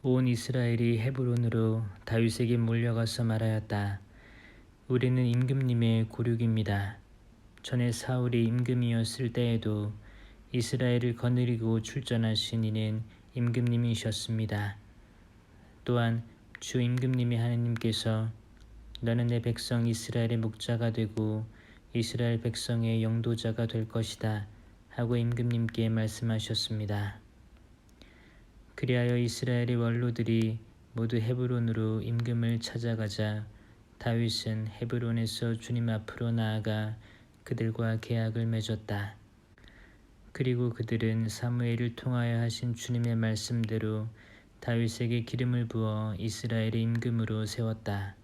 온 이스라엘이 헤브론으로 다윗에게 몰려가서 말하였다. 우리는 임금님의 고륙입니다. 전에 사울이 임금이었을 때에도 이스라엘을 거느리고 출전하신 이는 임금님이셨습니다. 또한 주 임금님이 하느님께서 너는 내 백성 이스라엘의 목자가 되고 이스라엘 백성의 영도자가 될 것이다 하고 임금님께 말씀하셨습니다. 그리하여 이스라엘의 원로들이 모두 헤브론으로 임금을 찾아가자 다윗은 헤브론에서 주님 앞으로 나아가 그들과 계약을 맺었다. 그리고 그들은 사무엘을 통하여 하신 주님의 말씀대로 다윗에게 기름을 부어 이스라엘의 임금으로 세웠다.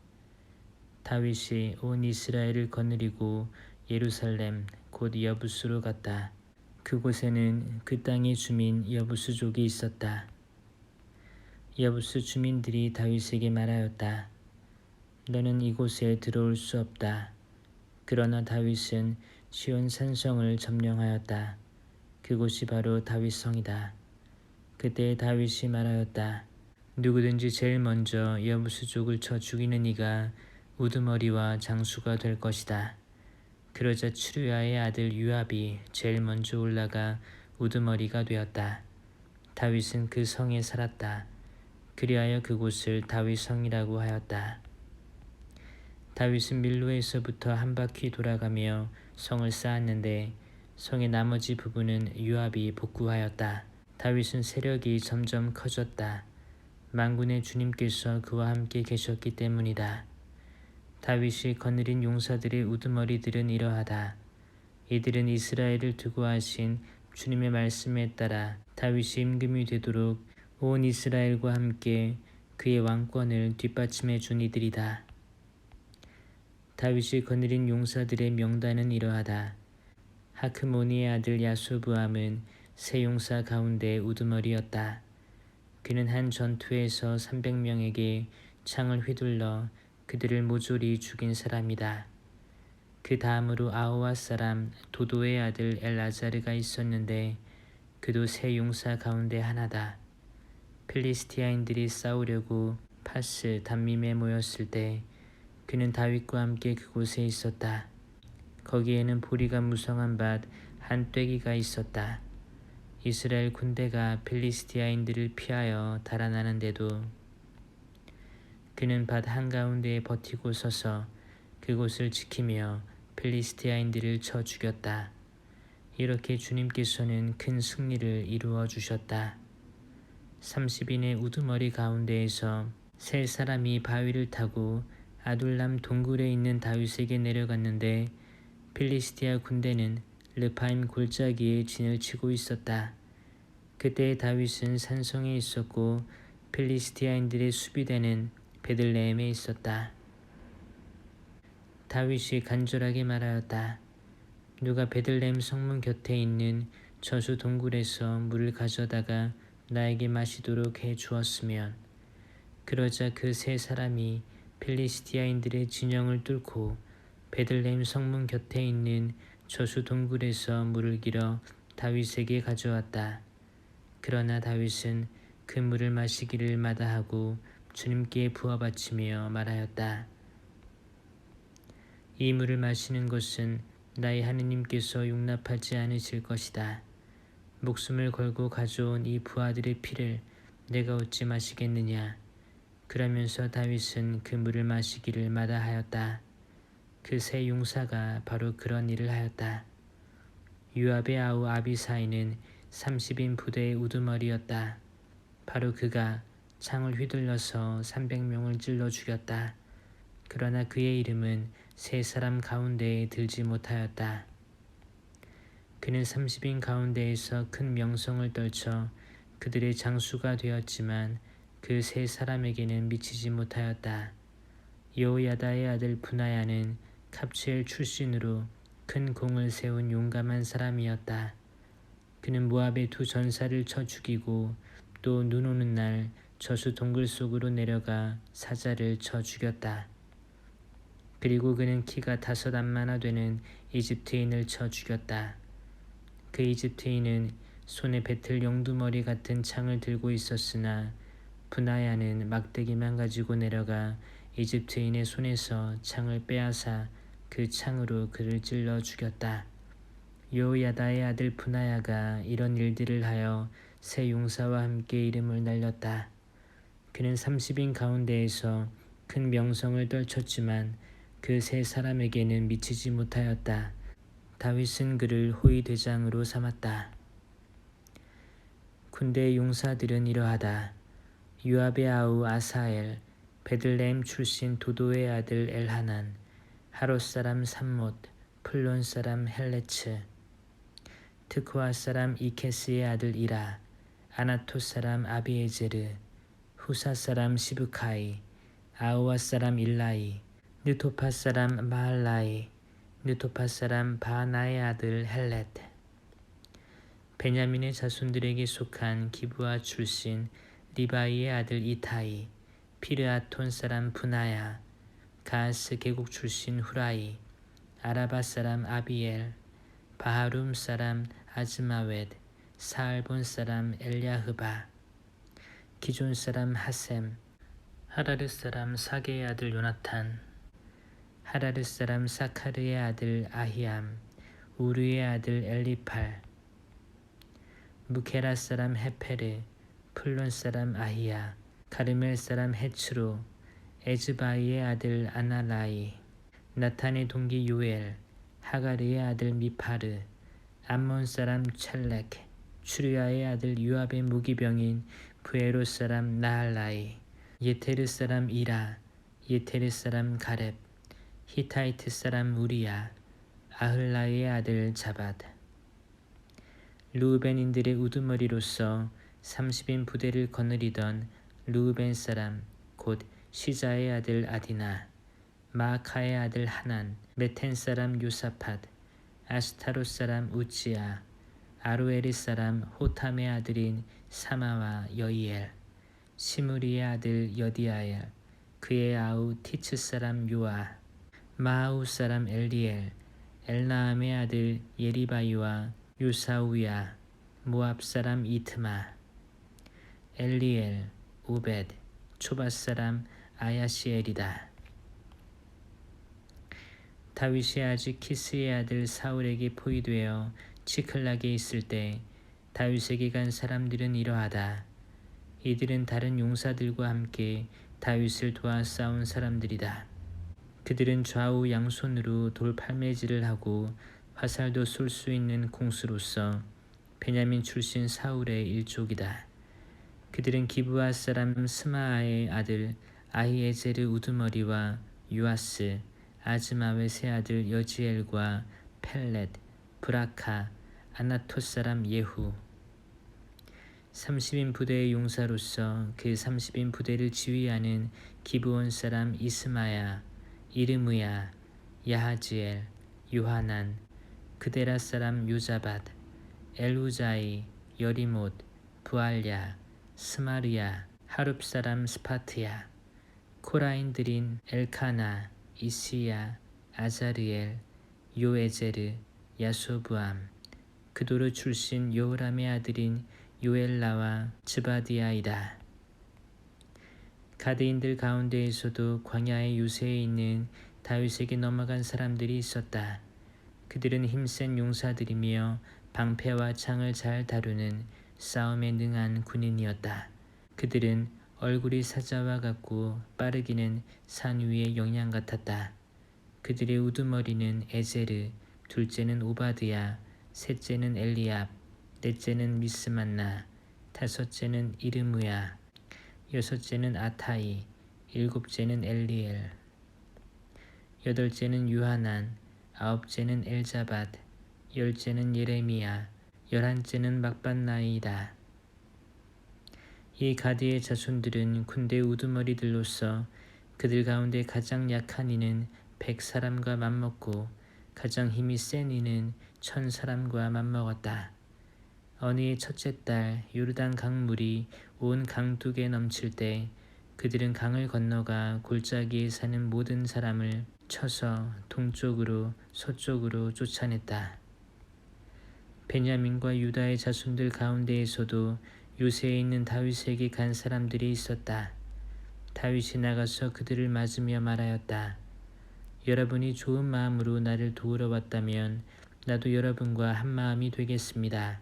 다윗이 온 이스라엘을 거느리고 예루살렘 곧 여부스로 갔다. 그곳에는 그 땅의 주민 여부스족이 있었다. 여부스 주민들이 다윗에게 말하였다. 너는 이곳에 들어올 수 없다. 그러나 다윗은 시온 산성을 점령하였다. 그곳이 바로 다윗성이다. 그때 다윗이 말하였다. 누구든지 제일 먼저 여부스족을 쳐 죽이는 이가 우두머리와 장수가 될 것이다. 그러자 추루야의 아들 요압이 제일 먼저 올라가 우두머리가 되었다. 다윗은 그 성에 살았다. 그리하여 그곳을 다윗성이라고 하였다. 다윗은 밀로에서부터 한 바퀴 돌아가며 성을 쌓았는데 성의 나머지 부분은 요압이 복구하였다. 다윗은 세력이 점점 커졌다. 만군의 주님께서 그와 함께 계셨기 때문이다. 다윗이 거느린 용사들의 우두머리들은 이러하다. 이들은 이스라엘을 두고 하신 주님의 말씀에 따라 다윗이 임금이 되도록 온 이스라엘과 함께 그의 왕권을 뒷받침해 준 이들이다. 다윗이 거느린 용사들의 명단은 이러하다. 하크모니의 아들 야소부암은 세 용사 가운데 우두머리였다. 그는 한 전투에서 300명에게 창을 휘둘러 그들을 모조리 죽인 사람이다. 그 다음으로 아호와 사람 도도의 아들 엘아자르가 있었는데 그도 세 용사 가운데 하나다. 필리스티아인들이 싸우려고 파스 담밈에 모였을 때 그는 다윗과 함께 그곳에 있었다. 거기에는 보리가 무성한 밭 한 떼기가 있었다. 이스라엘 군대가 필리스티아인들을 피하여 달아나는데도 그는 밭 한가운데에 버티고 서서 그곳을 지키며 필리스티아인들을 쳐 죽였다. 이렇게 주님께서는 큰 승리를 이루어 주셨다. 30인의 우두머리 가운데에서 세 사람이 바위를 타고 아둘람 동굴에 있는 다윗에게 내려갔는데 필리스티아 군대는 르파임 골짜기에 진을 치고 있었다. 그때 다윗은 산성에 있었고 필리스티아인들의 수비대는 베들레헴에 있었다. 다윗이 간절하게 말하였다. 누가 베들레헴 성문 곁에 있는 저수 동굴에서 물을 가져다가 나에게 마시도록 해 주었으면. 그러자 그 세 사람이 필리스티아인들의 진영을 뚫고 베들레헴 성문 곁에 있는 저수 동굴에서 물을 길어 다윗에게 가져왔다. 그러나 다윗은 그 물을 마시기를 마다하고 주님께 부어바치며 말하였다. 이 물을 마시는 것은 나의 하느님께서 용납하지 않으실 것이다. 목숨을 걸고 가져온 이 부하들의 피를 내가 어찌 마시겠느냐. 그러면서 다윗은 그 물을 마시기를 마다하였다. 그 세 용사가 바로 그런 일을 하였다. 요압의 아우 아비사이는 30인 부대의 우두머리였다. 바로 그가 창을 휘둘러서 300명을 찔러 죽였다. 그러나 그의 이름은 세 사람 가운데에 들지 못하였다. 그는 30인 가운데에서 큰 명성을 떨쳐 그들의 장수가 되었지만 그 세 사람에게는 미치지 못하였다. 여호야다의 아들 분하야는 갑체엘 출신으로 큰 공을 세운 용감한 사람이었다. 그는 모압의 두 전사를 쳐 죽이고 또 눈 오는 날 저수 동굴 속으로 내려가 사자를 쳐 죽였다. 그리고 그는 키가 5 암마나 되는 이집트인을 쳐 죽였다. 그 이집트인은 손에 배틀 용두머리 같은 창을 들고 있었으나 분하야는 막대기만 가지고 내려가 이집트인의 손에서 창을 빼앗아 그 창으로 그를 찔러 죽였다. 요야다의 아들 분하야가 이런 일들을 하여 세 용사와 함께 이름을 날렸다. 그는 30인 가운데에서 큰 명성을 떨쳤지만 그 세 사람에게는 미치지 못하였다. 다윗은 그를 호위 대장으로 삼았다. 군대의 용사들은 이러하다. 요압의 아우 아사엘, 베들레헴 출신 도도의 아들 엘하난, 하롯 사람 삼못, 플론 사람 헬레츠, 트코아 사람 이케스의 아들 이라, 아나토 사람 아비에제르, 후사 사람 시브카이, 아우아 사람 일라이, 느토파 사람 마할라이, 느토파 사람 바나의 아들 헬렛. 베냐민의 자손들에게 속한 기브아 출신 리바이의 아들 이타이, 피르아톤 사람 분하야, 가스 계곡 출신 후라이, 아라바 사람 아비엘, 바하룸 사람 아즈마웻, 사알본 사람 엘야흐바, 기존 사람 하셈, 하라르 사람 사게의 아들 요나탄, 하라르 사람 사카르의 아들 아히암, 우르의 아들 엘리팔, 무케라 사람 헤페르, 플론 사람 아히야, 가르멜 사람 헤츠로, 에즈바이의 아들 아나라이, 나탄의 동기 요엘, 하가르의 아들 미파르, 암몬 사람 첼렉, 추르야의 아들 요압의 무기병인 부에로 사람 나할라이, 예테르 사람 이라, 예테르 사람 가렙, 히타이트 사람 우리야, 아흘라의 아들 자밧. 르우벤인들의 우두머리로서 30인 부대를 거느리던 르우벤 사람 곧 시자의 아들 아디나, 마아카의 아들 하난, 메텐 사람 요사팟, 아스타롯 사람 우찌야, 아로에리 사람 호탐의 아들인 사마와 여이엘, 시므리의 아들 여디아엘, 그의 아우 티츠 사람 요아, 마아우 사람 엘리엘, 엘나함의 아들 예리바이와 유사우야, 모압 사람 이트마, 엘리엘, 우벳, 초바 사람 아야시엘이다. 다윗이 아직 키스의 아들 사울에게 포위되어 치클락에 있을 때 다윗에게 간 사람들은 이러하다. 이들은 다른 용사들과 함께 다윗을 도와 싸운 사람들이다. 그들은 좌우 양손으로 돌팔매질을 하고 화살도 쏠 수 있는 공수로서 베냐민 출신 사울의 일족이다. 그들은 기브아 사람 스마아의 아들 아히에제르 우두머리와 요아스, 아즈마웻의 아들 여지엘과 펠렛, 브라카, 아나토 사람 예후, 30인 부대의 용사로서 그 30인 부대를 지휘하는 기브온 사람 이스마야, 이르무야, 야하지엘, 요하난, 그데라 사람 요자밧, 엘우자이, 여리못, 부알야, 스마르야, 하룹 사람 스파트야, 코라인들인 엘카나, 이시야, 아자르엘, 요에제르, 야소부암, 그도르 출신 요람의 아들인 요엘라와 즈바디아이다. 가드인들 가운데에서도 광야의 요새에 있는 다윗에게 넘어간 사람들이 있었다. 그들은 힘센 용사들이며 방패와 창을 잘 다루는 싸움에 능한 군인이었다. 그들은 얼굴이 사자와 같고 빠르기는 산 위의 영양 같았다. 그들의 우두머리는 에제르, 둘째는 오바드야, 셋째는 엘리압, 넷째는 미스만나, 다섯째는 이르무야, 여섯째는 아타이, 일곱째는 엘리엘, 여덟째는 요하난, 아홉째는 엘자밧, 열째는 예레미야, 열한째는 막반나이다. 이 가드의 자손들은 군대 우두머리들로서 그들 가운데 가장 약한 이는 100사람과 맞먹고 가장 힘이 센 이는 1000사람과 맞먹었다. 어느 해 첫째 달 요르단 강물이 온 강둑에 넘칠 때 그들은 강을 건너가 골짜기에 사는 모든 사람을 쳐서 동쪽으로 서쪽으로 쫓아냈다. 베냐민과 유다의 자손들 가운데에서도 요새에 있는 다윗에게 간 사람들이 있었다. 다윗이 나가서 그들을 맞으며 말하였다. 여러분이 좋은 마음으로 나를 도우러 왔다면 나도 여러분과 한 마음이 되겠습니다.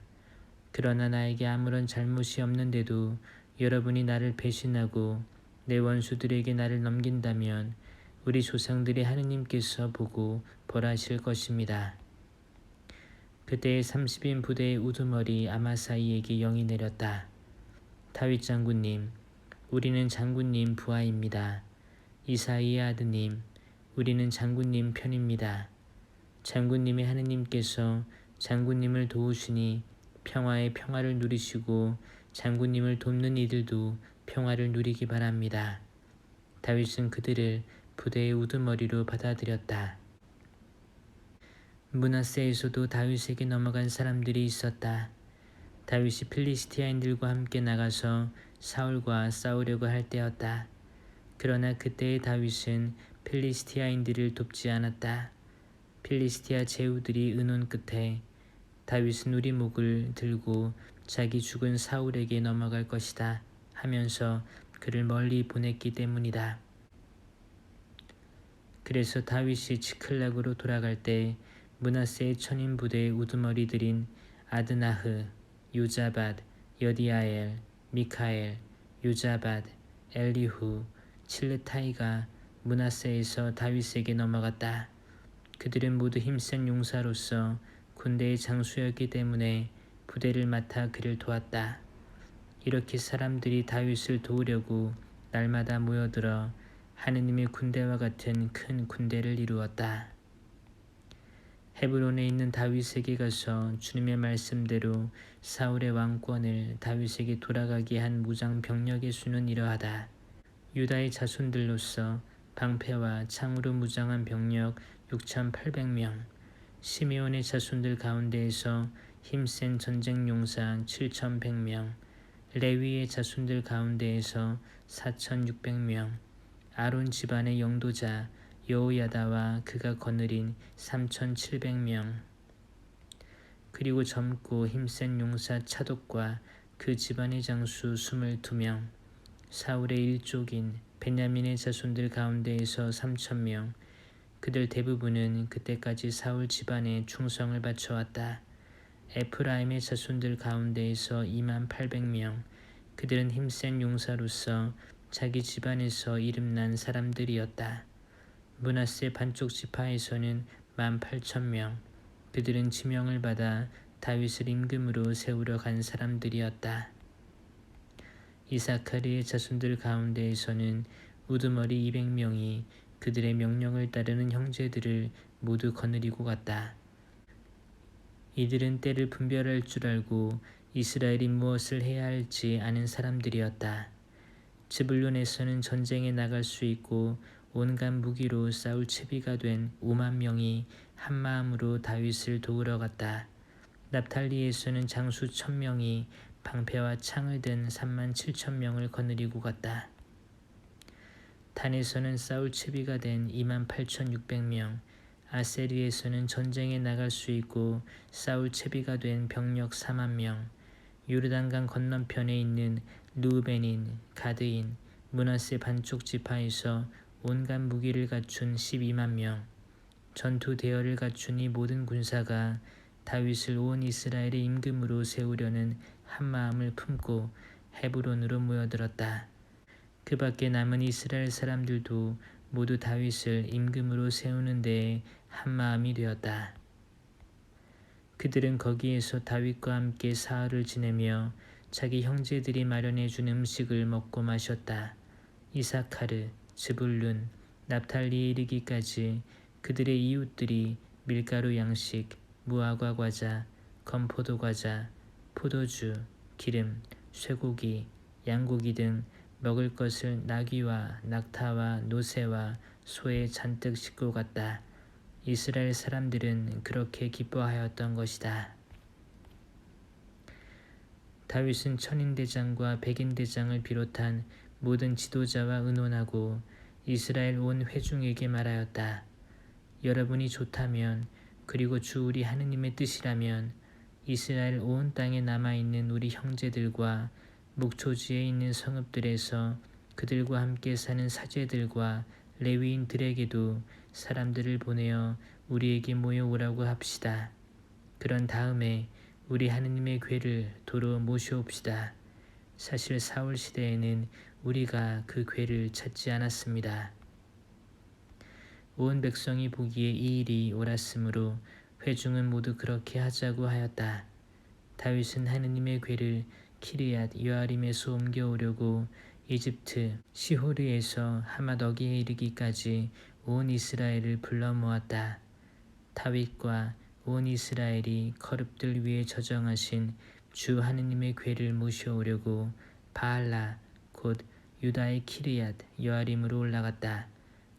그러나 나에게 아무런 잘못이 없는데도 여러분이 나를 배신하고 내 원수들에게 나를 넘긴다면 우리 조상들의 하느님께서 보고 벌하실 것입니다. 그때 30인 부대의 우두머리 아마사이에게 영이 내렸다. 다윗 장군님, 우리는 장군님 부하입니다. 이사이의 아드님, 우리는 장군님 편입니다. 장군님의 하느님께서 장군님을 도우시니 평화의 평화를 누리시고 장군님을 돕는 이들도 평화를 누리기 바랍니다. 다윗은 그들을 부대의 우두머리로 받아들였다. 므낫세에서도 다윗에게 넘어간 사람들이 있었다. 다윗이 필리스티아인들과 함께 나가서 사울과 싸우려고 할 때였다. 그러나 그때의 다윗은 필리스티아인들을 돕지 않았다. 필리스티아 제후들이 의논 끝에 다윗은 우리 목을 들고 자기 죽은 사울에게 넘어갈 것이다 하면서 그를 멀리 보냈기 때문이다. 그래서 다윗이 지클락으로 돌아갈 때 므낫세의 천인 부대의 우두머리들인 아드나흐, 요자밧, 여디아엘, 미카엘, 요자밧, 엘리후, 칠르타이가 므낫세에서 다윗에게 넘어갔다. 그들은 모두 힘센 용사로서 군대의 장수였기 때문에 부대를 맡아 그를 도왔다. 이렇게 사람들이 다윗을 도우려고 날마다 모여들어 하느님의 군대와 같은 큰 군대를 이루었다. 헤브론에 있는 다윗에게 가서 주님의 말씀대로 사울의 왕권을 다윗에게 돌아가게 한 무장 병력의 수는 이러하다. 유다의 자손들로서 방패와 창으로 무장한 병력 6,800명, 시메온의 자손들 가운데에서 힘센 전쟁 용사 7,100명, 레위의 자손들 가운데에서 4,600명, 아론 집안의 영도자 여호야다와 그가 거느린 3,700명, 그리고 젊고 힘센 용사 차독과 그 집안의 장수 22명, 사울의 일족인 베냐민의 자손들 가운데에서 3,000명, 그들 대부분은 그때까지 사울 집안에 충성을 바쳐왔다. 에프라임의 자손들 가운데에서 28,000명, 그들은 힘센 용사로서 자기 집안에서 이름난 사람들이었다. 므낫세 반쪽 지파에서는 18,000명, 그들은 지명을 받아 다윗을 임금으로 세우러 간 사람들이었다. 이사카리의 자손들 가운데에서는 우두머리 200명이 그들의 명령을 따르는 형제들을 모두 거느리고 갔다. 이들은 때를 분별할 줄 알고 이스라엘이 무엇을 해야 할지 아는 사람들이었다. 즈불론에서는 전쟁에 나갈 수 있고 온갖 무기로 싸울 채비가 된 50,000명이 한마음으로 다윗을 도우러 갔다. 납탈리에서는 장수 1,000명이 방패와 창을 든 37,000명을 거느리고 갔다. 단에서는 싸울 채비가 된 28,600명, 아세리에서는 전쟁에 나갈 수 있고 싸울 채비가 된 병력 40,000명, 요르단강 건너편에 있는 르우벤인, 가드인, 므낫세 반쪽 지파에서 온갖 무기를 갖춘 12만 명, 전투 대열을 갖춘 이 모든 군사가 다윗을 온 이스라엘의 임금으로 세우려는 한 마음을 품고 헤브론으로 모여들었다. 그 밖에 남은 이스라엘 사람들도 모두 다윗을 임금으로 세우는 데에 한 마음이 되었다. 그들은 거기에서 다윗과 함께 사흘을 지내며 자기 형제들이 마련해준 음식을 먹고 마셨다. 이사카르, 즈불룬, 납탈리에 이르기까지 그들의 이웃들이 밀가루 양식, 무화과 과자, 건포도 과자, 포도주, 기름, 쇠고기, 양고기 등 먹을 것을 나귀와 낙타와 노새와 소에 잔뜩 싣고 갔다. 이스라엘 사람들은 그렇게 기뻐하였던 것이다. 다윗은 천인대장과 백인대장을 비롯한 모든 지도자와 의논하고 이스라엘 온 회중에게 말하였다. 여러분이 좋다면 그리고 주 우리 하느님의 뜻이라면 이스라엘 온 땅에 남아있는 우리 형제들과 목초지에 있는 성읍들에서 그들과 함께 사는 사제들과 레위인들에게도 사람들을 보내어 우리에게 모여오라고 합시다. 그런 다음에 우리 하느님의 궤를 도로 모셔옵시다. 사실 사울 시대에는 우리가 그 궤를 찾지 않았습니다. 온 백성이 보기에 이 일이 옳았으므로 회중은 모두 그렇게 하자고 하였다. 다윗은 하느님의 궤를 키르얏 여아림에서 옮겨오려고 이집트 시호르에서 하맛어기에 이르기까지 온 이스라엘을 불러 모았다. 다윗과 온 이스라엘이 거룹들 위에 저정하신 주 하느님의 궤를 모셔오려고 바알라 곧 유다의 키르얏 여아림으로 올라갔다.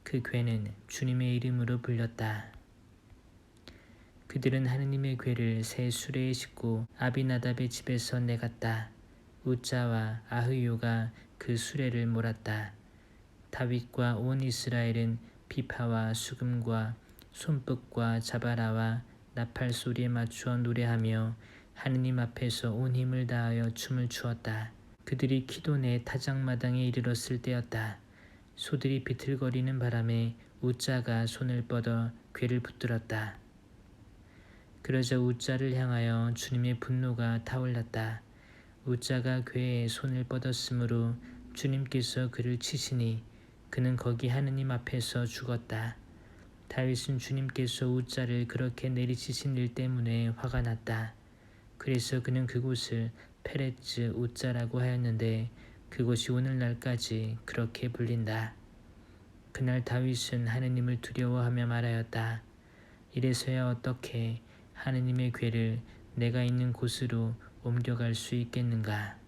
그 궤는 주님의 이름으로 불렸다. 그들은 하느님의 궤를 새 수레에 싣고 아비나답의 집에서 내갔다. 우짜와 아흐요가 그 수레를 몰았다. 다윗과 온 이스라엘은 비파와 수금과 손뼉과 자바라와 나팔 소리에 맞추어 노래하며 하느님 앞에서 온 힘을 다하여 춤을 추었다. 그들이 키돈의 타작마당에 이르렀을 때였다. 소들이 비틀거리는 바람에 우짜가 손을 뻗어 궤를 붙들었다. 그러자 우짜를 향하여 주님의 분노가 타올랐다. 우짜가 궤에 손을 뻗었으므로 주님께서 그를 치시니 그는 거기 하느님 앞에서 죽었다. 다윗은 주님께서 우짜를 그렇게 내리치신 일 때문에 화가 났다. 그래서 그는 그곳을 페레츠 우짜라고 하였는데 그곳이 오늘날까지 그렇게 불린다. 그날 다윗은 하느님을 두려워하며 말하였다. 이래서야 어떻게 하느님의 궤를 내가 있는 곳으로 옮겨갈 수 있겠는가.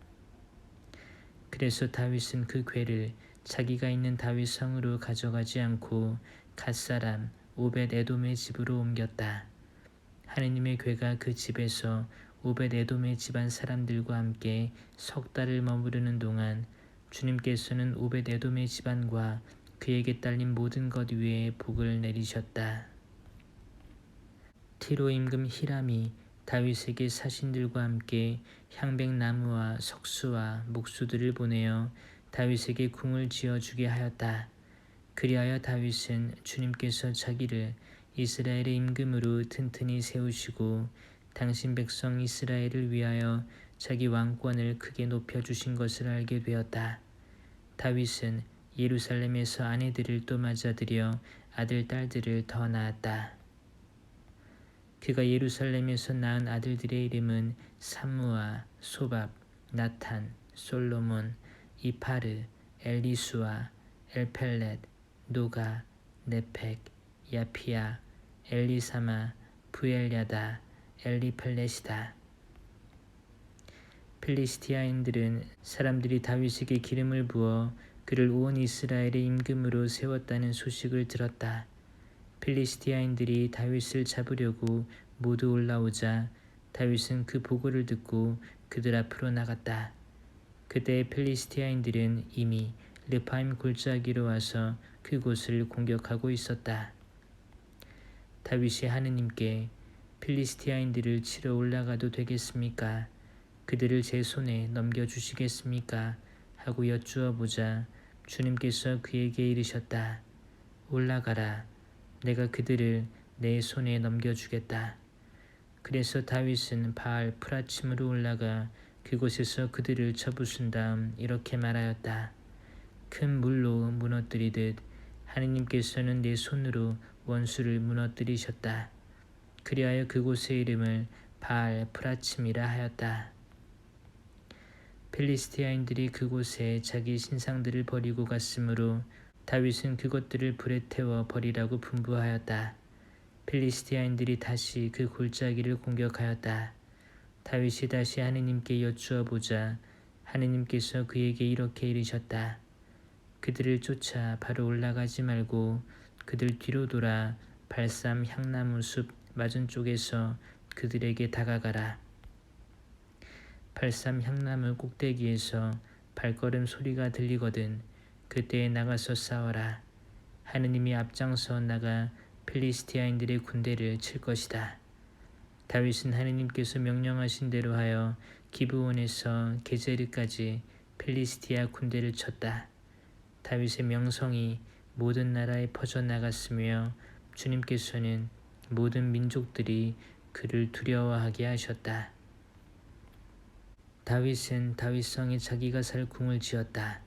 그래서 다윗은 그 궤를 자기가 있는 다윗 성으로 가져가지 않고 갓사람 오벳 에돔의 집으로 옮겼다. 하느님의 궤가 그 집에서 오벳 에돔의 집안 사람들과 함께 석 달을 머무르는 동안 주님께서는 오벳 에돔의 집안과 그에게 딸린 모든 것 위에 복을 내리셨다. 티로 임금 히람이 다윗에게 사신들과 함께 향백나무와 석수와 목수들을 보내어 다윗에게 궁을 지어주게 하였다. 그리하여 다윗은 주님께서 자기를 이스라엘의 임금으로 튼튼히 세우시고 당신 백성 이스라엘을 위하여 자기 왕권을 크게 높여주신 것을 알게 되었다. 다윗은 예루살렘에서 아내들을 또 맞아들여 아들, 딸들을 더 낳았다. 그가 예루살렘에서 낳은 아들들의 이름은 삼무아, 소밥, 나탄, 솔로몬, 이파르, 엘리수아, 엘펠렛, 노가, 네펙, 야피아, 엘리사마, 부엘야다, 엘리펠렛이다. 필리스티아인들은 사람들이 다윗에게 기름을 부어 그를 온 이스라엘의 임금으로 세웠다는 소식을 들었다. 필리스티아인들이 다윗을 잡으려고 모두 올라오자 다윗은 그 보고를 듣고 그들 앞으로 나갔다. 그때 필리스티아인들은 이미 르파임 골짜기로 와서 그곳을 공격하고 있었다. 다윗이 하느님께 필리스티아인들을 치러 올라가도 되겠습니까? 그들을 제 손에 넘겨주시겠습니까? 하고 여쭈어 보자 주님께서 그에게 이르셨다. 올라가라. 내가 그들을 내 손에 넘겨주겠다. 그래서 다윗은 바알 프라침으로 올라가 그곳에서 그들을 쳐부순 다음 이렇게 말하였다. 큰 물로 무너뜨리듯 하느님께서는 내 손으로 원수를 무너뜨리셨다. 그리하여 그곳의 이름을 바알 프라침이라 하였다. 필리스티아인들이 그곳에 자기 신상들을 버리고 갔으므로 다윗은 그것들을 불에 태워 버리라고 분부하였다. 필리스티아인들이 다시 그 골짜기를 공격하였다. 다윗이 다시 하느님께 여쭈어 보자 하느님께서 그에게 이렇게 이르셨다. 그들을 쫓아 바로 올라가지 말고 그들 뒤로 돌아 발삼 향나무 숲 맞은 쪽에서 그들에게 다가가라. 발삼 향나무 꼭대기에서 발걸음 소리가 들리거든 그때에 나가서 싸워라. 하느님이 앞장서 나가 필리스티아인들의 군대를 칠 것이다. 다윗은 하느님께서 명령하신 대로 하여 기브온에서 게제르까지 필리스티아 군대를 쳤다. 다윗의 명성이 모든 나라에 퍼져나갔으며 주님께서는 모든 민족들이 그를 두려워하게 하셨다. 다윗은 다윗성에 자기가 살 궁을 지었다.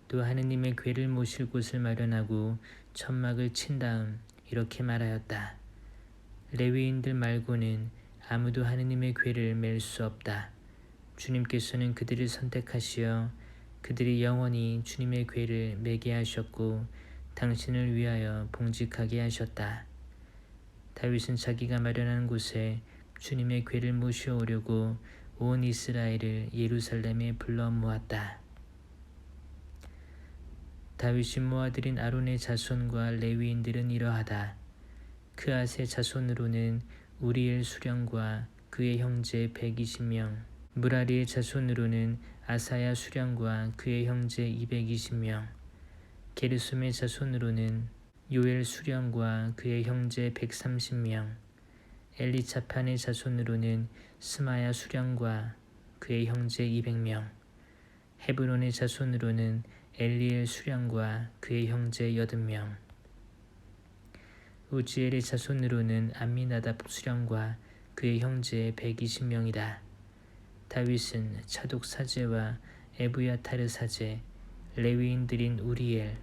또 하느님의 궤를 모실 곳을 마련하고 천막을 친 다음 이렇게 말하였다. 레위인들 말고는 아무도 하느님의 궤를 맬 수 없다. 주님께서는 그들을 선택하시어 그들이 영원히 주님의 궤를 매게 하셨고 당신을 위하여 봉직하게 하셨다. 다윗은 자기가 마련한 곳에 주님의 궤를 모셔오려고 온 이스라엘을 예루살렘에 불러 모았다. 다윗이 모아들인 아론의 자손과 레위인들은 이러하다. 그앗의 자손으로는 우리엘 수령과 그의 형제 120명, 무라리의 자손으로는 아사야 수령과 그의 형제 220명, 게르솜의 자손으로는 요엘 수령과 그의 형제 130명, 엘리차판의 자손으로는 스마야 수령과 그의 형제 200명, 헤브론의 자손으로는 엘리엘 수령과 그의 형제 80명, 우지엘의 자손으로는 암미나답 수령과 그의 형제 120명이다. 다윗은 차독 사제와 에브야타르 사제, 레위인들인 우리엘,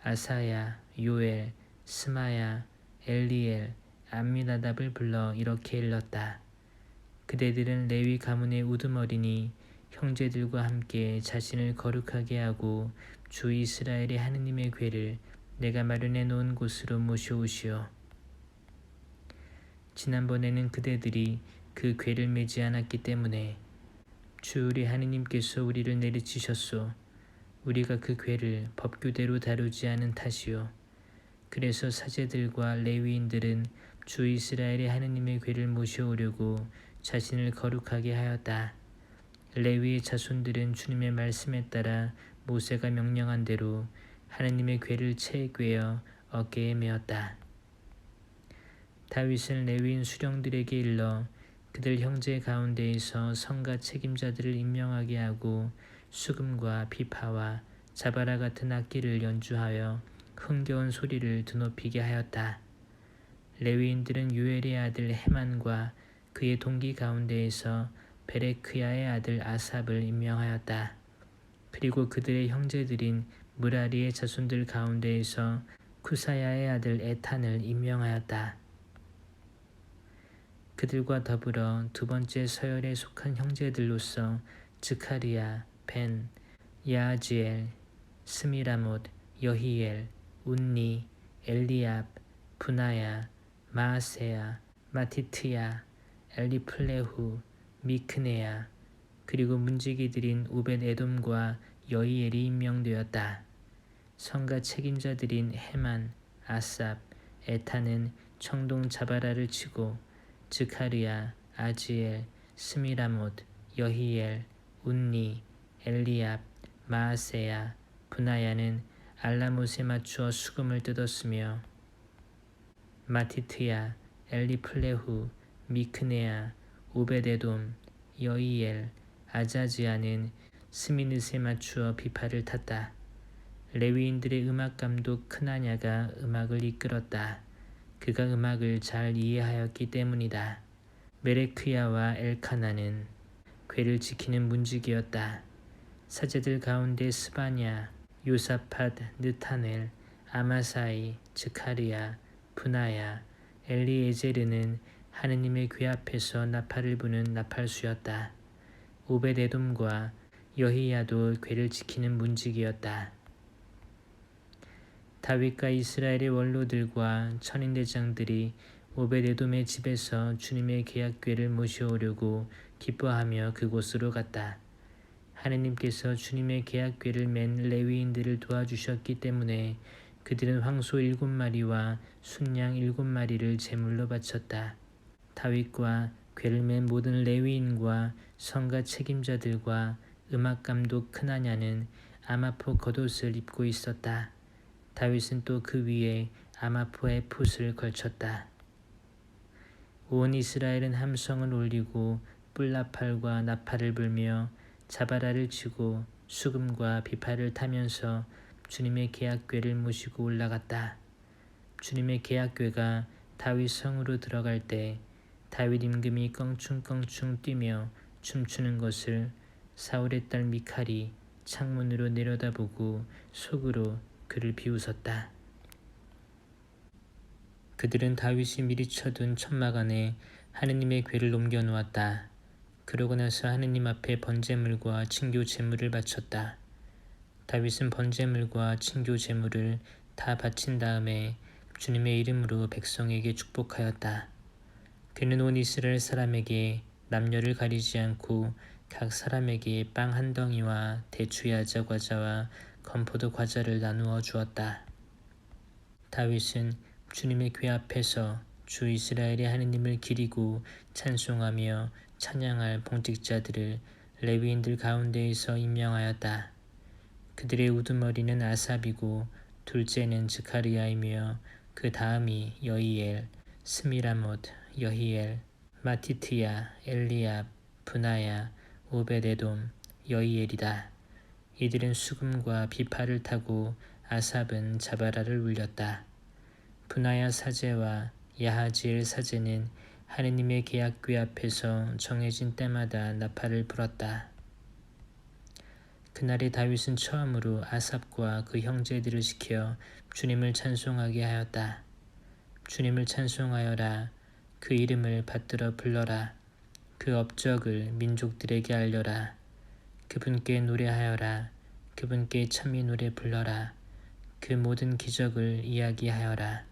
아사야, 요엘, 스마야, 엘리엘, 암미나답을 불러 이렇게 일렀다. 그대들은 레위 가문의 우두머리니 형제들과 함께 자신을 거룩하게 하고 주 이스라엘의 하느님의 궤를 내가 마련해 놓은 곳으로 모셔오시오. 지난번에는 그대들이 그 궤를 매지 않았기 때문에 주 우리 하느님께서 우리를 내리치셨소. 우리가 그 궤를 법규대로 다루지 않은 탓이요. 그래서 사제들과 레위인들은 주 이스라엘의 하느님의 궤를 모셔오려고 자신을 거룩하게 하였다. 레위의 자손들은 주님의 말씀에 따라 모세가 명령한 대로 하느님의 궤를 채에 꿰어 어깨에 메었다. 다윗은 레위인 수령들에게 일러 그들 형제 가운데에서 성가 책임자들을 임명하게 하고 수금과 비파와 자바라 같은 악기를 연주하여 흥겨운 소리를 드높이게 하였다. 레위인들은 유엘의 아들 헤만과 그의 동기 가운데에서 베레크야의 아들 아삽을 임명하였다. 그리고 그들의 형제들인 무라리의 자손들 가운데에서 쿠사야의 아들 에탄을 임명하였다. 그들과 더불어 두 번째 서열에 속한 형제들로서 즈카리야, 벤, 야아지엘, 스미라못, 여히엘, 운니, 엘리압, 분하야, 마아세야, 마티트야, 엘리플레후, 미크네야, 그리고 문지기들인 우벳 에돔과 여히엘이 임명되었다. 성가 책임자들인 헤만, 아삽, 에탄은 청동 자바라를 치고 즈카리야, 아지엘, 스미라못, 여히엘, 운니, 엘리압, 마아세야, 분하야는 알라못에 맞추어 수금을 뜯었으며 마티트야, 엘리플레후, 미크네야, 오베데돔, 여히엘, 아자지아는 스미닛에 맞추어 비파를 탔다. 레위인들의 음악감독 크나냐가 음악을 이끌었다. 그가 음악을 잘 이해하였기 때문이다. 메레크야와 엘카나는 궤를 지키는 문지기였다. 사제들 가운데 스바냐, 요사팟, 느타넬, 아마사이, 즈카리야, 분하야, 엘리에제르는 하느님의 궤 앞에서 나팔을 부는 나팔수였다. 오벳에돔과 여히야도 궤를 지키는 문지기였다. 다윗과 이스라엘의 원로들과 천인대장들이 오벳에돔의 집에서 주님의 계약궤를 모셔오려고 기뻐하며 그곳으로 갔다. 하느님께서 주님의 계약궤를 맨 레위인들을 도와주셨기 때문에 그들은 황소 7마리와 순양 7마리를 제물로 바쳤다. 다윗과 궤를 맨 모든 레위인과 성가 책임자들과 음악감독 크나냐는 아마포 겉옷을 입고 있었다. 다윗은 또 그 위에 아마포의 풋을 걸쳤다. 온 이스라엘은 함성을 올리고 뿔나팔과 나팔을 불며 자바라를 치고 수금과 비파를 타면서 주님의 계약궤를 모시고 올라갔다. 주님의 계약궤가 다윗 성으로 들어갈 때 다윗 임금이 껑충껑충 뛰며 춤추는 것을 사울의 딸 미칼이 창문으로 내려다보고 속으로 그를 비웃었다. 그들은 다윗이 미리 쳐둔 천막 안에 하느님의 궤를 옮겨 놓았다. 그러고 나서 하느님 앞에 번제물과 친교 제물을 바쳤다. 다윗은 번제물과 친교 제물을 다 바친 다음에 주님의 이름으로 백성에게 축복하였다. 그는 온 이스라엘 사람에게 남녀를 가리지 않고 각 사람에게 빵 한 덩이와 대추야자 과자와 건포도 과자를 나누어 주었다. 다윗은 주님의 궤 앞에서 주 이스라엘의 하느님을 기리고 찬송하며 찬양할 봉직자들을 레위인들 가운데에서 임명하였다. 그들의 우두머리는 아삽이고 둘째는 즈카리야이며 그 다음이 여히엘, 스미라못, 여히엘, 마티트야, 엘리압, 브나야, 오베데돔, 여히엘이다. 이들은 수금과 비파를 타고 아삽은 자바라를 울렸다. 브나야 사제와 야하지엘 사제는 하느님의 계약궤 앞에서 정해진 때마다 나팔을 불었다. 그날에 다윗은 처음으로 아삽과 그 형제들을 시켜 주님을 찬송하게 하였다. 주님을 찬송하여라. 그 이름을 받들어 불러라. 그 업적을 민족들에게 알려라. 그분께 노래하여라. 그분께 찬미 노래 불러라. 그 모든 기적을 이야기하여라.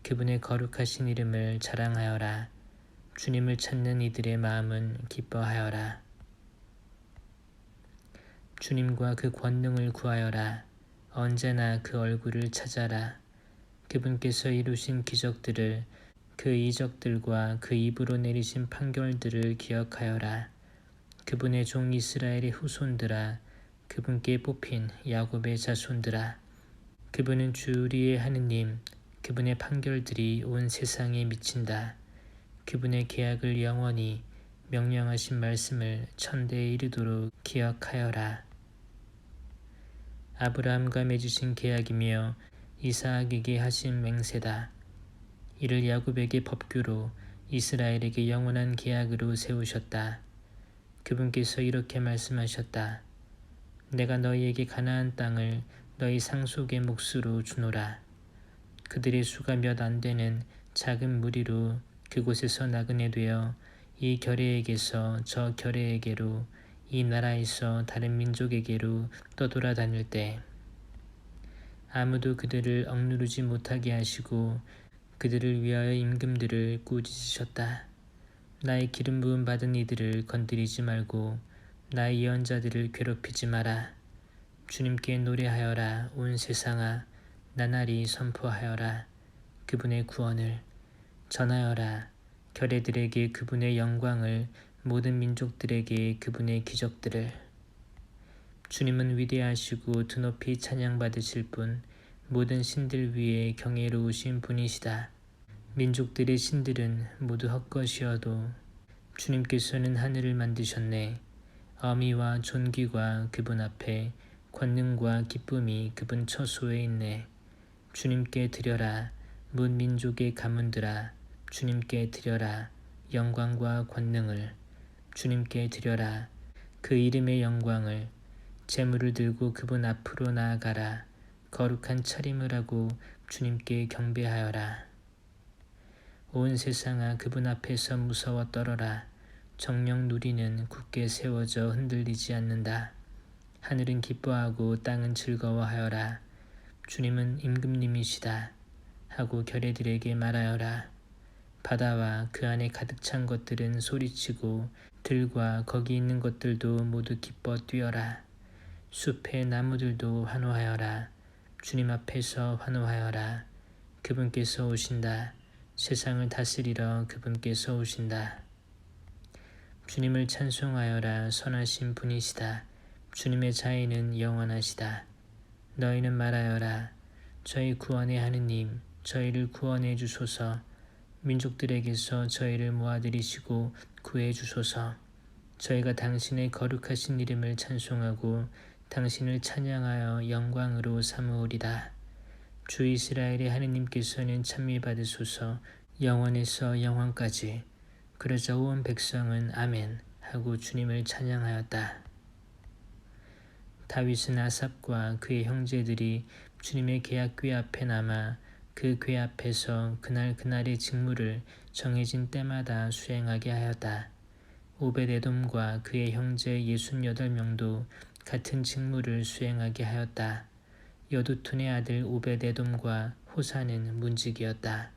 그분의 거룩하신 이름을 자랑하여라. 주님을 찾는 이들의 마음은 기뻐하여라. 주님과 그 권능을 구하여라. 언제나 그 얼굴을 찾아라. 그분께서 이루신 기적들을, 그 이적들과 그 입으로 내리신 판결들을 기억하여라. 그분의 종 이스라엘의 후손들아, 그분께 뽑힌 야곱의 자손들아. 그분은 주 우리의 하느님, 그분의 판결들이 온 세상에 미친다. 그분의 계약을 영원히 명령하신 말씀을 천대에 이르도록 기억하여라. 아브라함과 맺으신 계약이며 이삭에게 하신 맹세다. 이를 야곱에게 법규로 이스라엘에게 영원한 계약으로 세우셨다. 그분께서 이렇게 말씀하셨다. 내가 너희에게 가나안 땅을 너희 상속의 몫으로 주노라. 그들의 수가 몇 안 되는 작은 무리로 그곳에서 나그네 되어 이 결례에게서 저 결례에게로 이 나라에서 다른 민족에게로 떠돌아다닐 때 아무도 그들을 억누르지 못하게 하시고 그들을 위하여 임금들을 꾸짖으셨다. 나의 기름 부음 받은 이들을 건드리지 말고 나의 예언자들을 괴롭히지 마라. 주님께 노래하여라. 온 세상아, 나날이 선포하여라. 그분의 구원을 전하여라. 결례들에게 그분의 영광을, 모든 민족들에게 그분의 기적들을. 주님은 위대하시고 드높이 찬양받으실 분, 모든 신들 위에 경외로우신 분이시다. 민족들의 신들은 모두 헛것이어도 주님께서는 하늘을 만드셨네. 어미와 존귀가 그분 앞에, 권능과 기쁨이 그분 처소에 있네. 주님께 드려라. 문 민족의 가문들아, 주님께 드려라. 영광과 권능을 주님께 드려라. 그 이름의 영광을. 제물을 들고 그분 앞으로 나아가라. 거룩한 차림을 하고 주님께 경배하여라. 온 세상아, 그분 앞에서 무서워 떨어라. 정령 누리는 굳게 세워져 흔들리지 않는다. 하늘은 기뻐하고 땅은 즐거워하여라. 주님은 임금님이시다 하고 결례들에게 말하여라. 바다와 그 안에 가득 찬 것들은 소리치고 들과 거기 있는 것들도 모두 기뻐 뛰어라. 숲의 나무들도 환호하여라. 주님 앞에서 환호하여라. 그분께서 오신다. 세상을 다스리러 그분께서 오신다. 주님을 찬송하여라. 선하신 분이시다. 주님의 자애는 영원하시다. 너희는 말하여라. 저희 구원의 하느님, 저희를 구원해 주소서. 민족들에게서 저희를 모아들이시고 구해 주소서. 저희가 당신의 거룩하신 이름을 찬송하고 당신을 찬양하여 영광으로 삼으오리다. 주 이스라엘의 하느님께서는 찬미받으소서. 영원에서 영원까지. 그러자 온 백성은 아멘 하고 주님을 찬양하였다. 다윗은 아삽과 그의 형제들이 주님의 계약궤 앞에 남아 그 궤 앞에서 그날의 직무를 정해진 때마다 수행하게 하였다. 오벳에돔과 그의 형제 68명도 같은 직무를 수행하게 하였다. 여두툰의 아들 오벳에돔과 호사는 문지기였다.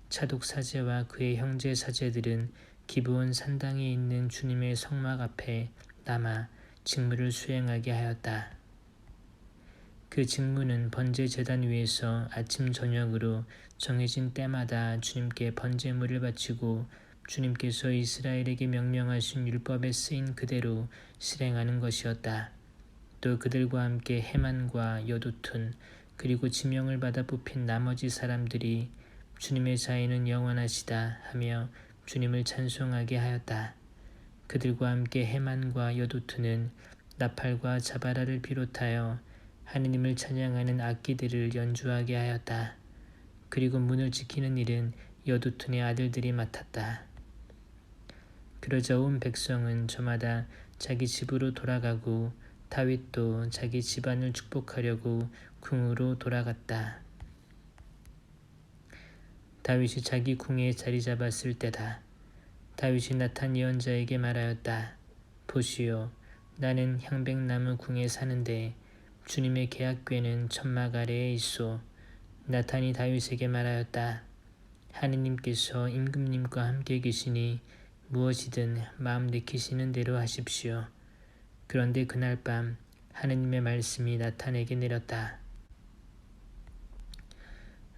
차독 사제와 그의 형제 사제들은 기브온 산당에 있는 주님의 성막 앞에 남아 직무를 수행하게 하였다. 그 직무는 번제 제단 위에서 아침 저녁으로 정해진 때마다 주님께 번제물을 바치고 주님께서 이스라엘에게 명령하신 율법에 쓰인 그대로 실행하는 것이었다. 또 그들과 함께 헤만과 여두툰 그리고 지명을 받아 뽑힌 나머지 사람들이 주님의 자애는 영원하시다 하며 주님을 찬송하게 하였다. 그들과 함께 헤만과 여두툰은 나팔과 자바라를 비롯하여 하느님을 찬양하는 악기들을 연주하게 하였다. 그리고 문을 지키는 일은 여두툰의 아들들이 맡았다. 그러자 온 백성은 저마다 자기 집으로 돌아가고 다윗도 자기 집안을 축복하려고 궁으로 돌아갔다. 다윗이 자기 궁에 자리 잡았을 때다. 다윗이 나탄 예언자에게 말하였다. 보시오, 나는 향백나무 궁에 사는데 주님의 계약궤는 천막 아래에 있소. 나탄이 다윗에게 말하였다. 하느님께서 임금님과 함께 계시니 무엇이든 마음 내키시는 대로 하십시오. 그런데 그날 밤 하느님의 말씀이 나탄에게 내렸다.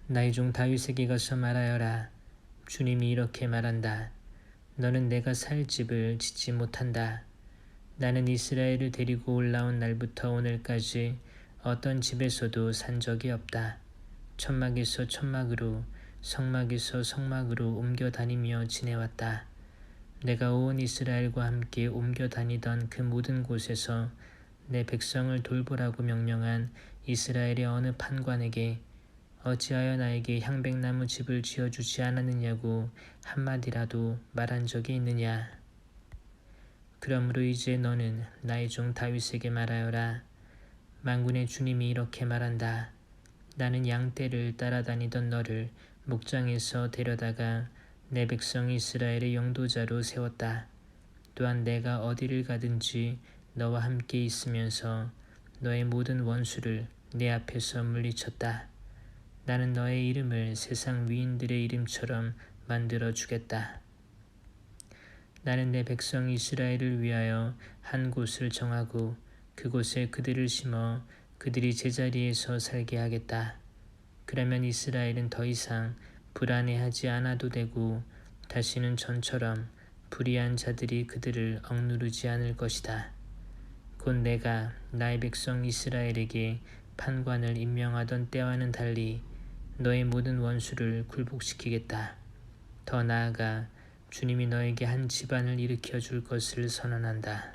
나의 종 다윗에게 가서 말하여라. 주님이 이렇게 말한다. 너는 내가 살 집을 짓지 못한다. 나는 이스라엘을 데리고 올라온 날부터 오늘까지 어떤 집에서도 산 적이 없다. 천막에서 천막으로, 성막에서 성막으로 옮겨 다니며 지내왔다. 내가 온 이스라엘과 함께 옮겨 다니던 그 모든 곳에서 내 백성을 돌보라고 명령한 이스라엘의 어느 판관에게 어찌하여 나에게 향백나무 집을 지어주지 않았느냐고 한마디라도 말한 적이 있느냐. 그러므로 이제 너는 나의 종 다윗에게 말하여라. 만군의 주님이 이렇게 말한다. 나는 양떼를 따라다니던 너를 목장에서 데려다가 내 백성 이스라엘의 영도자로 세웠다. 또한 내가 어디를 가든지 너와 함께 있으면서 너의 모든 원수를 내 앞에서 물리쳤다. 나는 너의 이름을 세상 위인들의 이름처럼 만들어 주겠다. 나는 내 백성 이스라엘을 위하여 한 곳을 정하고 그곳에 그들을 심어 그들이 제자리에서 살게 하겠다. 그러면 이스라엘은 더 이상 불안해하지 않아도 되고 다시는 전처럼 불의한 자들이 그들을 억누르지 않을 것이다. 곧 내가 나의 백성 이스라엘에게 판관을 임명하던 때와는 달리 너의 모든 원수를 굴복시키겠다. 더 나아가 주님이 너에게 한 집안을 일으켜 줄 것을 선언한다.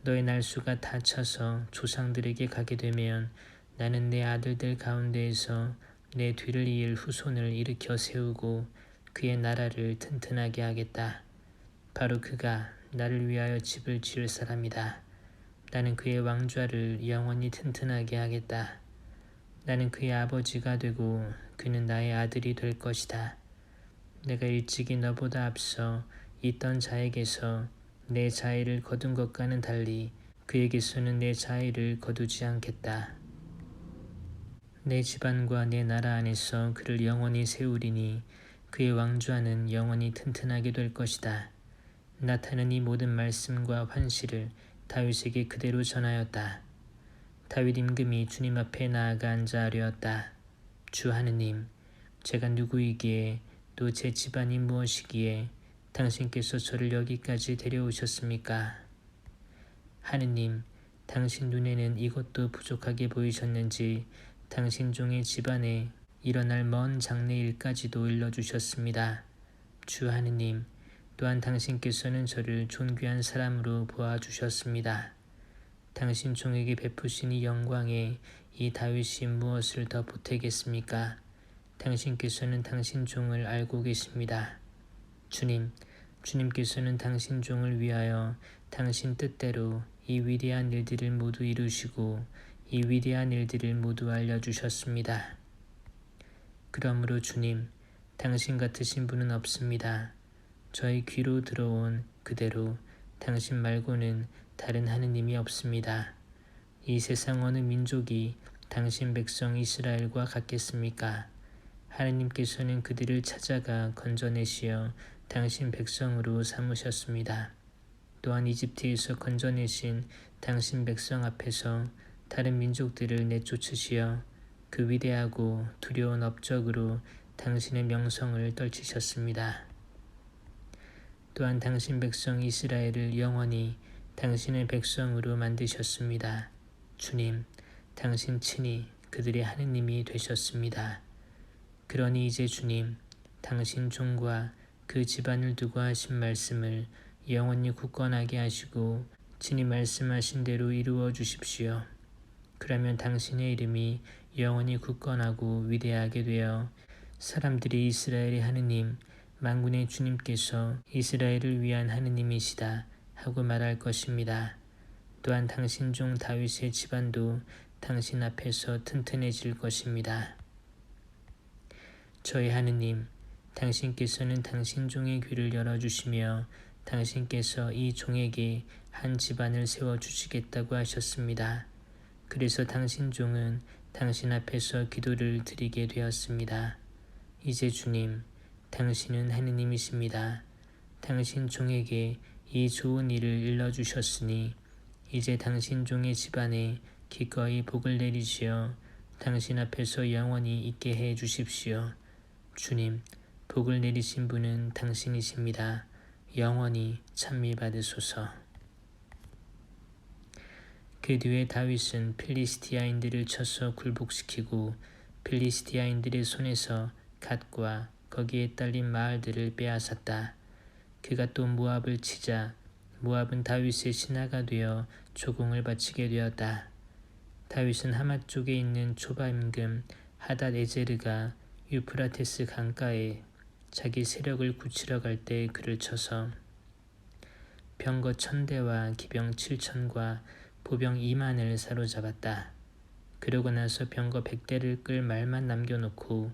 너의 날수가 다 차서 조상들에게 가게 되면 나는 내 아들들 가운데에서 내 뒤를 이을 후손을 일으켜 세우고 그의 나라를 튼튼하게 하겠다. 바로 그가 나를 위하여 집을 지을 사람이다. 나는 그의 왕좌를 영원히 튼튼하게 하겠다. 나는 그의 아버지가 되고 그는 나의 아들이 될 것이다. 내가 일찍이 너보다 앞서 있던 자에게서 내 자애를 거둔 것과는 달리 그에게서는 내 자애를 거두지 않겠다. 내 집안과 내 나라 안에서 그를 영원히 세우리니 그의 왕좌는 영원히 튼튼하게 될 것이다. 나탄은 이 모든 말씀과 환시를 다윗에게 그대로 전하였다. 다윗 임금이 주님 앞에 나아가 앉아 아뢰었다. 주 하느님, 제가 누구이기에 또 제 집안이 무엇이기에 당신께서 저를 여기까지 데려오셨습니까? 하느님, 당신 눈에는 이것도 부족하게 보이셨는지 당신 종의 집안에 일어날 먼 장래일까지도 일러주셨습니다. 주 하느님, 또한 당신께서는 저를 존귀한 사람으로 보아주셨습니다. 당신 종에게 베푸신 이 영광에 이 다윗이 무엇을 더 보태겠습니까? 당신께서는 당신 종을 알고 계십니다. 주님, 주님께서는 당신 종을 위하여 당신 뜻대로 이 위대한 일들을 모두 이루시고 이 위대한 일들을 모두 알려주셨습니다. 그러므로 주님, 당신 같으신 분은 없습니다. 저희 귀로 들어온 그대로 당신 말고는 다른 하느님이 없습니다. 이 세상 어느 민족이 당신 백성 이스라엘과 같겠습니까? 하느님께서는 그들을 찾아가 건져내시어 당신 백성으로 삼으셨습니다. 또한 이집트에서 건져내신 당신 백성 앞에서 다른 민족들을 내쫓으시어 그 위대하고 두려운 업적으로 당신의 명성을 떨치셨습니다. 또한 당신 백성 이스라엘을 영원히 당신의 백성으로 만드셨습니다. 주님, 당신 친히 그들의 하느님이 되셨습니다. 그러니 이제 주님, 당신 종과 그 집안을 두고 하신 말씀을 영원히 굳건하게 하시고 친히 말씀하신 대로 이루어 주십시오. 그러면 당신의 이름이 영원히 굳건하고 위대하게 되어 사람들이 이스라엘의 하느님, 만군의 주님께서 이스라엘을 위한 하느님이시다 하고 말할 것입니다. 또한 당신 종 다윗의 집안도 당신 앞에서 튼튼해질 것입니다. 저희 하느님, 당신께서는 당신 종의 귀를 열어주시며 당신께서 이 종에게 한 집안을 세워주시겠다고 하셨습니다. 그래서 당신 종은 당신 앞에서 기도를 드리게 되었습니다. 이제 주님, 당신은 하느님이십니다. 당신 종에게 이 좋은 일을 일러주셨으니 이제 당신 종의 집안에 기꺼이 복을 내리시어 당신 앞에서 영원히 있게 해 주십시오. 주님, 복을 내리신 분은 당신이십니다. 영원히 찬미받으소서. 그 뒤에 다윗은 필리스티아인들을 쳐서 굴복시키고 필리스티아인들의 손에서 갓과 거기에 딸린 마을들을 빼앗았다. 그가 또 모압을 치자 모압은 다윗의 신하가 되어 조공을 바치게 되었다. 다윗은 하맛 쪽에 있는 초바임금 하닷 에제르가 유프라테스 강가에 자기 세력을 굳히러 갈 때 그를 쳐서 병거 1000대와 기병 7000과 보병 2만을 사로잡았다. 그러고 나서 병거 100대를 끌 말만 남겨놓고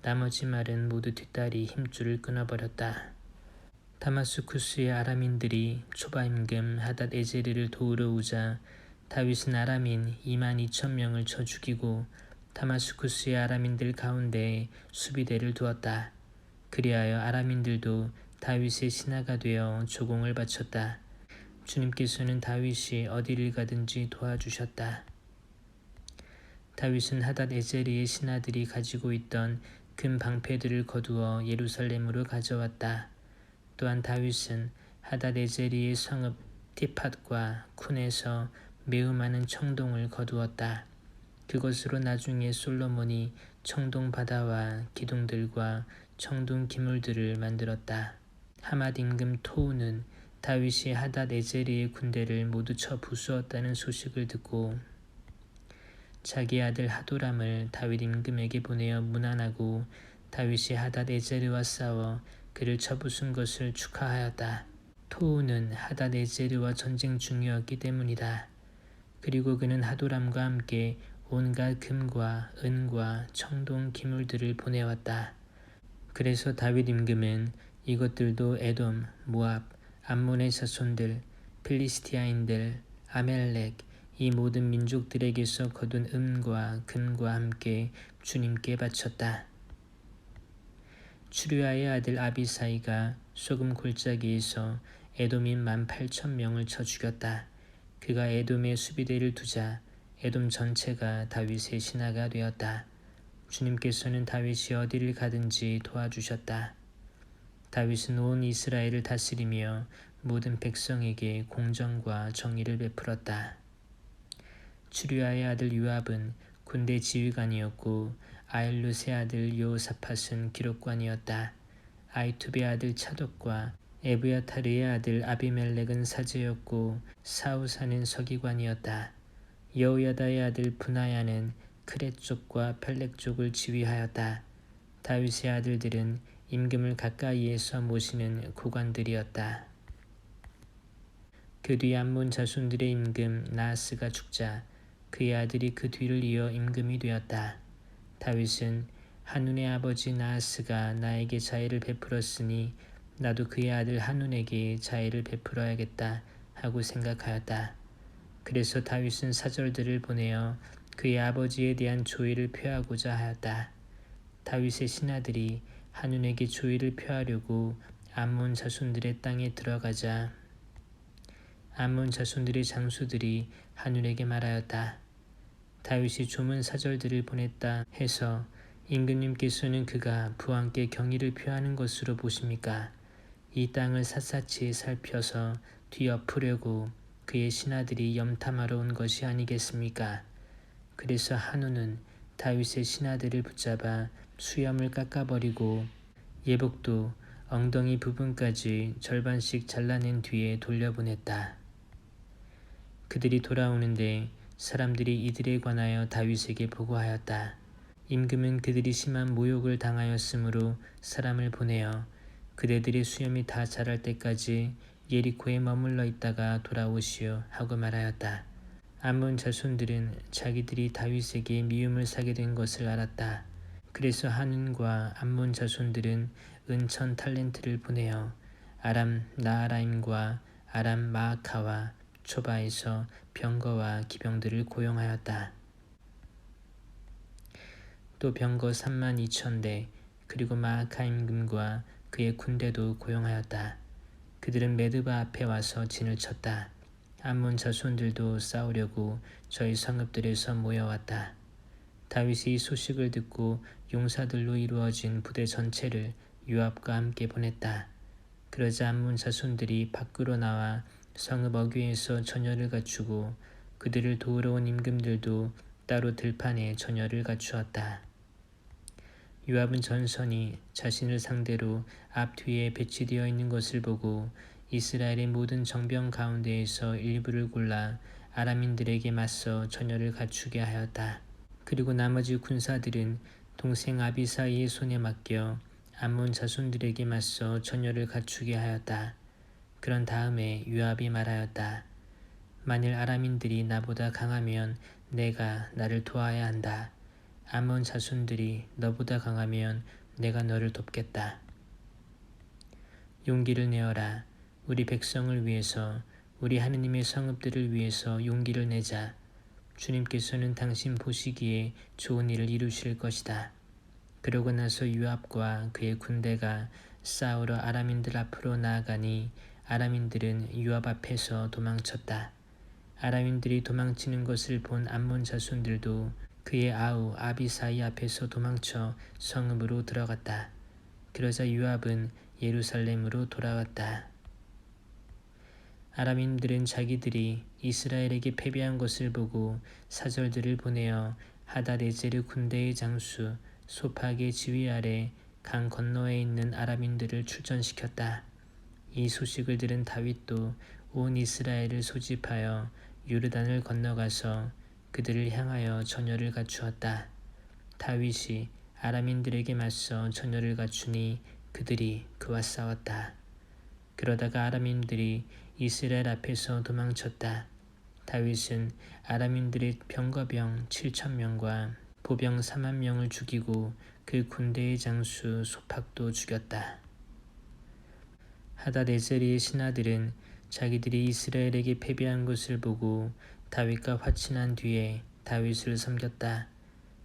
나머지 말은 모두 뒷다리 힘줄을 끊어버렸다. 다마스쿠스의 아람인들이 초바임금 하닷 에제르를 도우러 오자 다윗은 아람인 22,000명을 쳐 죽이고 다마스쿠스의 아람인들 가운데에 수비대를 두었다. 그리하여 아람인들도 다윗의 신하가 되어 조공을 바쳤다. 주님께서는 다윗이 어디를 가든지 도와주셨다. 다윗은 하닷 에제르의 신하들이 가지고 있던 금 방패들을 거두어 예루살렘으로 가져왔다. 또한 다윗은 하닷 에제르의 성읍 티팟과 쿤에서 매우 많은 청동을 거두었다. 그것으로 나중에 솔로몬이 청동 바다와 기둥들과 청동 기물들을 만들었다. 하맛 임금 토우는 다윗이 하닷 에제르의 군대를 모두 쳐 부수었다는 소식을 듣고 자기 아들 하도람을 다윗 임금에게 보내어 문안하고 다윗이 하닷 에제르와 싸워 그를 쳐부순 것을 축하하였다. 토우는 하닷 에제르와 전쟁 중이었기 때문이다. 그리고 그는 하도람과 함께 온갖 금과 은과 청동 기물들을 보내왔다. 그래서 다윗 임금은 이것들도 에돔, 모압, 암몬의 자손들, 필리스티아인들, 아멜렉 이 모든 민족들에게서 거둔 은과 금과 함께 주님께 바쳤다. 추류아의 아들 아비사이가 소금 골짜기에서 에돔인 18,000명을 쳐 죽였다. 그가 에돔의 수비대를 두자 에돔 전체가 다윗의 신하가 되었다. 주님께서는 다윗이 어디를 가든지 도와주셨다. 다윗은 온 이스라엘을 다스리며 모든 백성에게 공정과 정의를 베풀었다. 추류아의 아들 요압은 군대 지휘관이었고 아일룻의 아들 요사팟은 기록관이었다. 아이투베의 아들 차독과 에브야타르의 아들 아비멜렉은 사제였고 사우사는 서기관이었다. 여호야다의 아들 브나야는 크렛 쪽과 펠렉 쪽을 지휘하였다. 다윗의 아들들은 임금을 가까이에서 모시는 고관들이었다. 그 뒤 암몬 자손들의 임금 나하스가 죽자 그의 아들이 그 뒤를 이어 임금이 되었다. 다윗은 한눈의 아버지 나하스가 나에게 자애를 베풀었으니 나도 그의 아들 한눈에게 자애를 베풀어야겠다 하고 생각하였다. 그래서 다윗은 사절들을 보내어 그의 아버지에 대한 조의를 표하고자 하였다. 다윗의 신하들이 한눈에게 조의를 표하려고 암몬 자손들의 땅에 들어가자 암몬 자손들의 장수들이 한눈에게 말하였다. 다윗이 조문 사절들을 보냈다 해서 임금님께서는 그가 부왕께 경의를 표하는 것으로 보십니까? 이 땅을 샅샅이 살펴서 뒤엎으려고 그의 신하들이 염탐하러 온 것이 아니겠습니까? 그래서 한눈은 다윗의 신하들을 붙잡아 수염을 깎아버리고 예복도 엉덩이 부분까지 절반씩 잘라낸 뒤에 돌려보냈다. 그들이 돌아오는데 사람들이 이들에 관하여 다윗에게 보고하였다. 임금은 그들이 심한 모욕을 당하였으므로 사람을 보내어 그대들의 수염이 다 자랄 때까지 예리코에 머물러 있다가 돌아오시오 하고 말하였다. 암몬 자손들은 자기들이 다윗에게 미움을 사게 된 것을 알았다. 그래서 한운과 암몬 자손들은 은 1000달란트를 보내어 아람 나하라임과 아람 마아카와 초바에서 병거와 기병들을 고용하였다. 또 병거 32,000대 그리고 마아카 임금과 그의 군대도 고용하였다. 그들은 메드바 앞에 와서 진을 쳤다. 암몬 자손들도 싸우려고 저희 성읍들에서 모여왔다. 다윗이 이 소식을 듣고 용사들로 이루어진 부대 전체를 요압과 함께 보냈다. 그러자 암몬 자손들이 밖으로 나와 성읍 어귀에서 전열을 갖추고 그들을 도우러 온 임금들도 따로 들판에 전열을 갖추었다. 요압은 전선이 자신을 상대로 앞뒤에 배치되어 있는 것을 보고 이스라엘의 모든 정병 가운데에서 일부를 골라 아람인들에게 맞서 전열을 갖추게 하였다. 그리고 나머지 군사들은 동생 아비사이의 손에 맡겨 암몬 자손들에게 맞서 전열을 갖추게 하였다. 그런 다음에 요압이 말하였다. 만일 아람인들이 나보다 강하면 내가 나를 도와야 한다. 암몬 자손들이 너보다 강하면 내가 너를 돕겠다. 용기를 내어라. 우리 백성을 위해서 우리 하느님의 성읍들을 위해서 용기를 내자. 주님께서는 당신 보시기에 좋은 일을 이루실 것이다. 그러고 나서 요압과 그의 군대가 싸우러 아람인들 앞으로 나아가니 아람인들은 요압 앞에서 도망쳤다. 아람인들이 도망치는 것을 본 암몬 자손들도 그의 아우 아비사이 앞에서 도망쳐 성읍으로 들어갔다. 그러자 요압은 예루살렘으로 돌아왔다. 아람인들은 자기들이 이스라엘에게 패배한 것을 보고 사절들을 보내어 하닷에제르 군대의 장수 소팍의 지휘 아래 강 건너에 있는 아람인들을 출전시켰다. 이 소식을 들은 다윗도 온 이스라엘을 소집하여 요르단을 건너가서 그들을 향하여 전열을 갖추었다. 다윗이 아람인들에게 맞서 전열을 갖추니 그들이 그와 싸웠다. 그러다가 아람인들이 이스라엘 앞에서 도망쳤다. 다윗은 아람인들의 병거병 7,000명과 보병 40,000명을 죽이고 그 군대의 장수 소팍도 죽였다. 하닷에제르의 신하들은 자기들이 이스라엘에게 패배한 것을 보고 다윗과 화친한 뒤에 다윗을 섬겼다.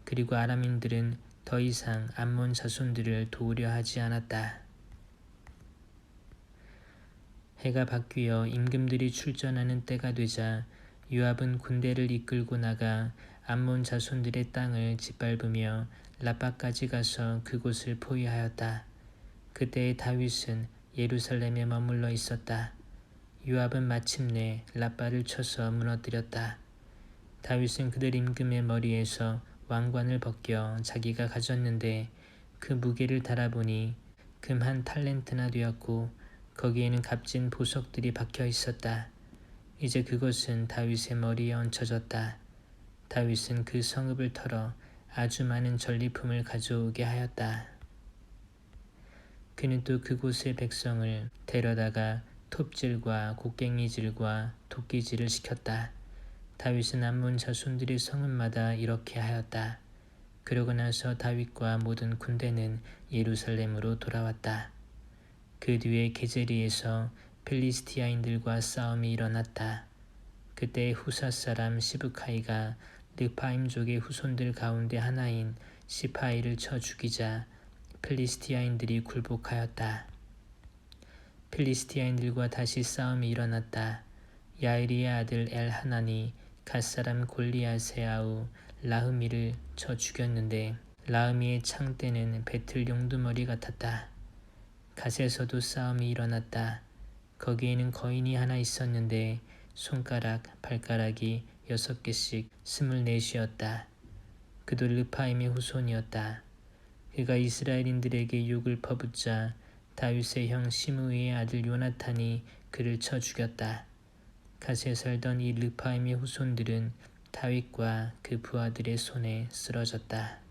그리고 아람인들은 더 이상 암몬 자손들을 도우려 하지 않았다. 해가 바뀌어 임금들이 출전하는 때가 되자 요압은 군대를 이끌고 나가 암몬 자손들의 땅을 짓밟으며 라빠까지 가서 그곳을 포위하였다. 그때의 다윗은 예루살렘에 머물러 있었다. 요압은 마침내 라빠를 쳐서 무너뜨렸다. 다윗은 그들 임금의 머리에서 왕관을 벗겨 자기가 가졌는데 그 무게를 달아보니 금 1달란트나 되었고 거기에는 값진 보석들이 박혀 있었다. 이제 그것은 다윗의 머리에 얹혀졌다. 다윗은 그 성읍을 털어 아주 많은 전리품을 가져오게 하였다. 그는 또 그곳의 백성을 데려다가 톱질과 곡괭이질과 도끼질을 시켰다. 다윗은 암몬 자손들의 성읍마다 이렇게 하였다. 그러고 나서 다윗과 모든 군대는 예루살렘으로 돌아왔다. 그 뒤에 게제리에서 필리스티아인들과 싸움이 일어났다. 그때 후사 사람 시브카이가 르파임족의 후손들 가운데 하나인 시파이를 쳐 죽이자 필리스티아인들이 굴복하였다. 필리스티아인들과 다시 싸움이 일어났다. 야일의 아들 엘하난이 갓사람 골리앗의 아우 라흐미를 쳐 죽였는데 라흐미의 창대는 배틀 용두머리 같았다. 갓에서도 싸움이 일어났다. 거기에는 거인이 하나 있었는데 손가락, 발가락이 6개씩 24이었다. 그도 르파임의 후손이었다. 그가 이스라엘인들에게 욕을 퍼붓자 다윗의 형 시므이의 아들 요나탄이 그를 쳐 죽였다. 갓에 살던 이 르파임의 후손들은 다윗과 그 부하들의 손에 쓰러졌다.